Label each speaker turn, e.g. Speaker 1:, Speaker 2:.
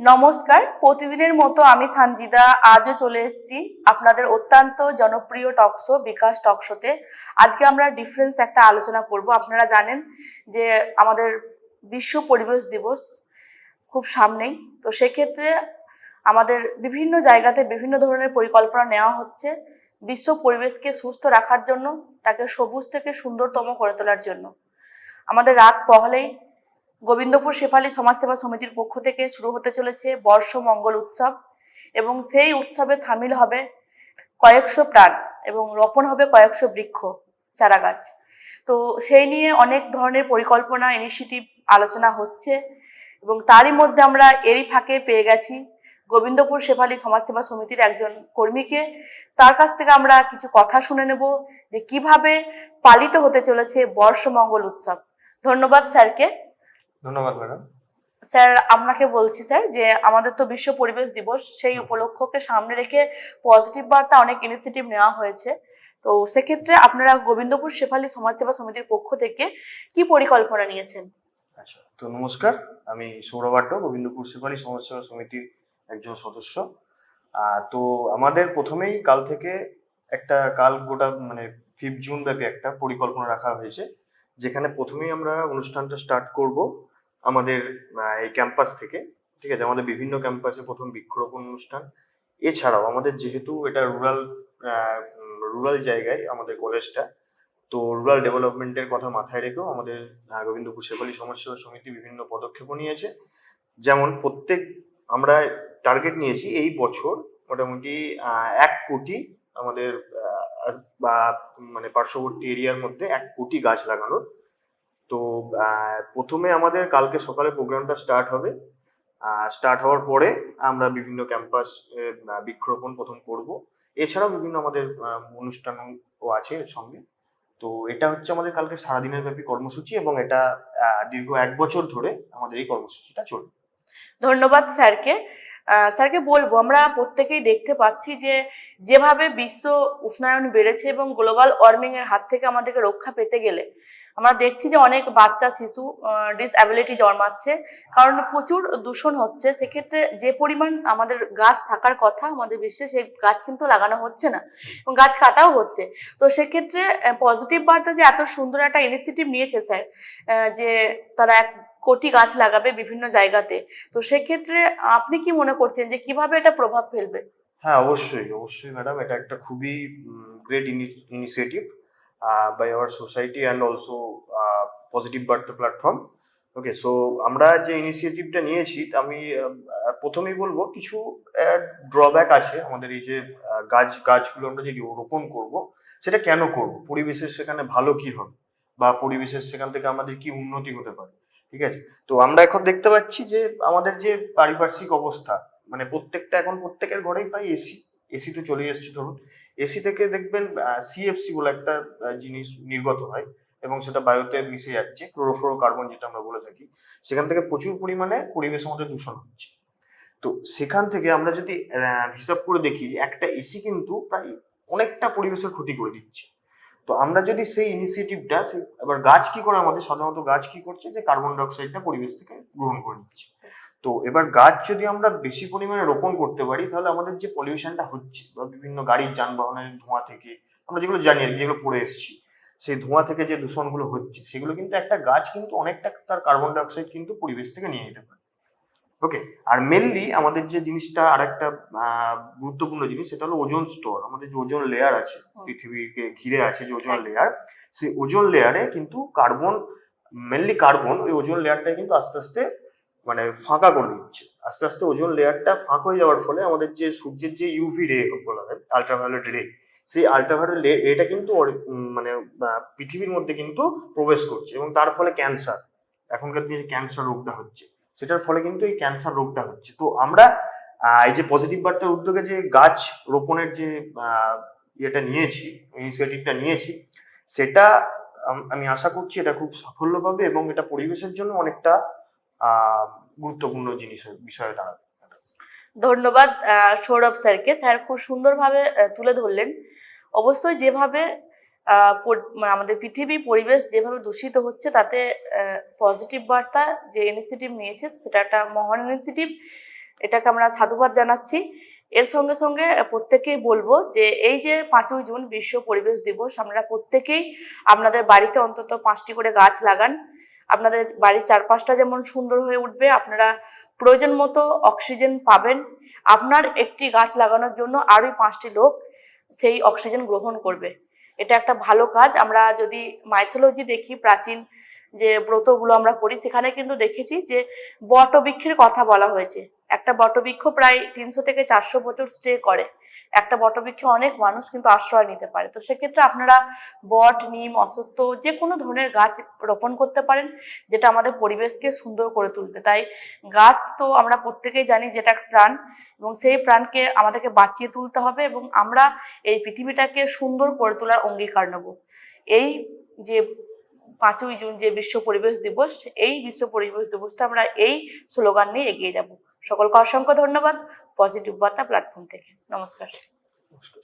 Speaker 1: নমস্কার, প্রতিদিনের মতো আমি সানজিদা আজও চলে এসেছি আপনাদের অত্যন্ত জনপ্রিয় টকশো বিকাশ টকশোতে। আজকে আমরা ডিফারেন্স একটা আলোচনা করব। আপনারা জানেন যে আমাদের বিশ্ব পরিবেশ দিবস খুব সামনেই, তো সেক্ষেত্রে আমাদের বিভিন্ন জায়গাতে বিভিন্ন ধরনের পরিকল্পনা নেওয়া হচ্ছে বিশ্ব পরিবেশকে সুস্থ রাখার জন্য, তাকে সবুজ থেকে সুন্দরতম করে তোলার জন্য। আমাদের রাত পহলেই গোবিন্দপুর শেফালী সমাজসেবা সমিতির পক্ষ থেকে শুরু হতে চলেছে বর্ষ মঙ্গল উৎসব, এবং সেই উৎসবে সামিল হবে কয়েকশো প্রাণ এবং রোপণ হবে কয়েকশো বৃক্ষ চারা গাছ। তো সেই নিয়ে অনেক ধরনের পরিকল্পনা ইনিশিয়েটিভ আলোচনা হচ্ছে, এবং তারই মধ্যে আমরা এরই ফাঁকে পেয়ে গেছি গোবিন্দপুর শেফালী সমাজসেবা সমিতির একজন কর্মীকে। তার কাছ থেকে আমরা কিছু কথা শুনে নেব যে কিভাবে পালিত হতে চলেছে বর্ষ মঙ্গল উৎসব। ধন্যবাদ স্যারকে।
Speaker 2: ধন্যবাদ ম্যাডাম।
Speaker 1: স্যার, আপনাকে বলছি স্যার যে আমাদের তো বিশ্ব পরিবেশ দিবস, সেই উপলক্ষকে সামনে রেখে পজিটিভ বার্তা অনেক ইনিশিয়েটিভ নেওয়া হয়েছে। তো সেক্ষেত্রে আপনারা গোবিন্দপুর শেফালী সমাজসেবা সমিতির পক্ষ থেকে কি পরিকল্পনা নিয়েছেন?
Speaker 2: আচ্ছা, তো নমস্কার, আমি সৌরভ আট্ট, গোবিন্দপুর শেফালী সমাজসেবা সমিতির একজন সদস্য। তো আমাদের প্রথমেই কাল থেকে গোটা 5 জুন ব্যাপী একটা পরিকল্পনা রাখা হয়েছে, যেখানে প্রথমেই আমরা অনুষ্ঠানটা স্টার্ট করব আমাদের এই ক্যাম্পাস থেকে। ঠিক আছে, আমাদের বিভিন্ন ক্যাম্পাসে প্রথম বৃক্ষরোপণ অনুষ্ঠান। এছাড়াও আমাদের যেহেতু এটা রুরাল জায়গায় আমাদের কলেজটা, তো রুরাল ডেভেলপমেন্টের কথা মাথায় রেখেও আমাদের গোবিন্দপুর শেফালী সমাজসেবা সমিতি বিভিন্ন পদক্ষেপ নিয়েছে। যেমন আমরা টার্গেট নিয়েছি এই বছর মোটামুটি 1 কোটি আমাদের বা পার্শ্ববর্তী এরিয়ার মধ্যে 1 কোটি গাছ লাগানোর। তো প্রথমে আমাদের কালকে সকালে প্রোগ্রামটা স্টার্ট হবে। স্টার্ট হওয়ার পরে আমরা বিভিন্ন ক্যাম্পাস বৃক্ষরোপণ প্রথম করব। এছাড়াও বিভিন্ন আমাদের অনুষ্ঠানও আছে এর সঙ্গে। তো এটা হচ্ছে আমাদের কালকে সারাদিনের ব্যাপী কর্মসূচি, এবং এটা দীর্ঘ 1 বছর ধরে আমাদের এই কর্মসূচিটা চলবে।
Speaker 1: ধন্যবাদ স্যারকে। স্যারকে বলবো, আমরা প্রত্যেকেই দেখতে পাচ্ছি যে যেভাবে বিশ্ব উষ্ণায়ন বেড়েছে এবং গ্লোবাল ওয়ার্মিং এর হাত থেকে আমাদেরকে রক্ষা পেতে গেলে আমরা দেখছি যে অনেক বাচ্চা শিশু ডিসঅ্যাবিলিটি জন্মাচ্ছে, কারণ প্রচুর দূষণ হচ্ছে। সেক্ষেত্রে যে পরিমাণ আমাদের গাছ থাকার কথা আমাদের বিশ্বে, সেই গাছ কিন্তু লাগানো হচ্ছে না এবং গাছ কাটাও হচ্ছে। তো সেক্ষেত্রে পজিটিভ বার্তা যে এত সুন্দর একটা ইনিশিয়েটিভ নিয়েছে স্যার, যে তারা 1 কোটি গাছ লাগাবে বিভিন্ন জায়গাতে। তো সেক্ষেত্রে আপনি কি মনে করছেন যে কিভাবে এটা প্রভাব ফেলবে?
Speaker 2: হ্যাঁ, অবশ্যই অবশ্যই ম্যাডাম, এটা একটা খুবই great initiative by our society and also positive বার্তা প্ল্যাটফর্ম। ওকে, সো আমরা যে ইনিশিয়েটিভটা নিয়েছি, আমি প্রথমেই বলবো কিছু ড্রব্যাক আছে আমাদের এই যে গাছগুলো আমরা যে রোপণ করব, সেটা কেন করব, পরিবেশের সেখানে ভালো কি হবে, বা পরিবেশের সেখান থেকে আমাদের কি উন্নতি হতে পারে। ঠিক আছে, তো আমরা এখন দেখতে পাচ্ছি যে আমাদের যে পারিপার্শ্বিক অবস্থা, এখন প্রত্যেকের ঘরেই প্রায় এসি তো চলে এসেছে। ধরুন, এসি থেকে দেখবেন সিএফসি বলে একটা জিনিস নির্গত হয়, এবং সেটা বায়ুতে মিশে যাচ্ছে, ক্লোরোফ্লোরো কার্বন যেটা আমরা বলে থাকি। সেখান থেকে প্রচুর পরিমাণে পরিবেশ আমাদের দূষণ হচ্ছে। তো সেখান থেকে আমরা যদি হিসাব করে দেখি যে একটা এসি কিন্তু প্রায় অনেকটা পরিবেশের ক্ষতি করে দিচ্ছে। তো আমরা যদি সেই ইনিশিয়েটিভটা, এবার গাছ কি করে, আমাদের সাধারণত গাছ কি করছে, যে কার্বন ডাইঅক্সাইডটা পরিবেশ থেকে গ্রহণ করে নিচ্ছে। তো এবার গাছ যদি আমরা বেশি পরিমাণে রোপণ করতে পারি, তাহলে আমাদের যে পলিউশনটা হচ্ছে বা বিভিন্ন গাড়ির যানবাহনের ধোঁয়া থেকে, আমরা যেগুলো জানি আর কি, যেগুলো পড়ে এসেছি, সেই ধোঁয়া থেকে যে দূষণগুলো হচ্ছে, সেগুলো কিন্তু একটা গাছ কিন্তু অনেকটা তার কার্বন ডাইঅক্সাইড কিন্তু পরিবেশ থেকে নিয়ে নিতে পারে। ওকে, আর মেনলি আমাদের যে জিনিসটা, আর একটা গুরুত্বপূর্ণ জিনিস, সেটা হলো ওজোন স্তর। আমাদের যে ওজোন লেয়ার আছে, পৃথিবীকে ঘিরে আছে যে ওজোন লেয়ার, সেই ওজোন লেয়ারে কিন্তু কার্বন ওই ওজোন লেয়ারটাই কিন্তু আস্তে আস্তে ফাঁকা করে দিচ্ছে। আস্তে আস্তে ওজোন লেয়ারটা ফাঁকা হয়ে যাওয়ার ফলে আমাদের যে সূর্যের যে ইউভি রে বলা হয়, আল্ট্রাভায়োলেট রে, সেই আল্ট্রাভায়োলেট রেটা কিন্তু পৃথিবীর মধ্যে কিন্তু প্রবেশ করছে, এবং তার ফলে ক্যান্সার, এখনকার দিনে যে ক্যান্সার রোগটা হচ্ছে, সেটার ফলে কিন্তু এই ক্যান্সার রোগটা হচ্ছে। তো আমরা এই যে পজিটিভ বার্তার উদ্যোগে যে গাছ রোপণের যে ইনিশিয়েটিভটা নিয়েছি, সেটা আমি আশা করছি এটা খুব সাফল্য পাবে, এবং এটা পরিবেশের জন্য অনেকটা গুরুত্বপূর্ণ বিষয়ে দাঁড়াবে।
Speaker 1: ধন্যবাদ সৌরভ স্যারকে। স্যার খুব সুন্দরভাবে তুলে ধরলেন। অবশ্যই যেভাবে আমাদের পৃথিবী পরিবেশ যেভাবে দূষিত হচ্ছে, তাতে পজিটিভ বার্তা যে ইনিশিয়েটিভ নিয়েছে সেটা একটা মহান ইনিশিয়েটিভ। এটাকে আমরা সাধুবাদ জানাচ্ছি। এর সঙ্গে সঙ্গে প্রত্যেকেই বলবো যে এই যে 5ই জুন বিশ্ব পরিবেশ দিবস, আপনারা প্রত্যেকেই আপনাদের বাড়িতে অন্তত 5টি করে গাছ লাগান। আপনাদের বাড়ির চারপাশটা যেমন সুন্দর হয়ে উঠবে, আপনারা প্রয়োজন মতো অক্সিজেন পাবেন। আপনার একটি গাছ লাগানোর জন্য আরও 5টি লোক সেই অক্সিজেন গ্রহণ করবে। এটা একটা ভালো কাজ। আমরা যদি মাইথোলজি দেখি, প্রাচীন যে ব্রতগুলো আমরা করি, সেখানে কিন্তু দেখেছি যে বটবৃক্ষের কথা বলা হয়েছে। একটা বটবৃক্ষ প্রায় 300 থেকে 400 বছর স্টে করে। একটা বটবৃক্ষে অনেক মানুষ কিন্তু আশ্রয় নিতে পারে। তো সেক্ষেত্রে আপনারা বট, নিম, অশ্বত্থ যে কোনো ধরনের গাছ রোপণ করতে পারেন, যেটা আমাদের পরিবেশকে সুন্দর করে তুলবে। তাই গাছ তো আমরা প্রত্যেকেই জানি যেটা প্রাণ, এবং সেই প্রাণকে আমাদেরকে বাঁচিয়ে তুলতে হবে, এবং আমরা এই পৃথিবীটাকে সুন্দর করে তোলার অঙ্গীকার নেব। এই যে 5ই জুন যে বিশ্ব পরিবেশ দিবস, এই বিশ্ব পরিবেশ দিবসটা আমরা এই স্লোগান নিয়ে এগিয়ে যাব। সকলকে অসংখ্য ধন্যবাদ পজিটিভ বার্তা প্ল্যাটফর্ম থেকে। নমস্কার।
Speaker 2: নমস্কার।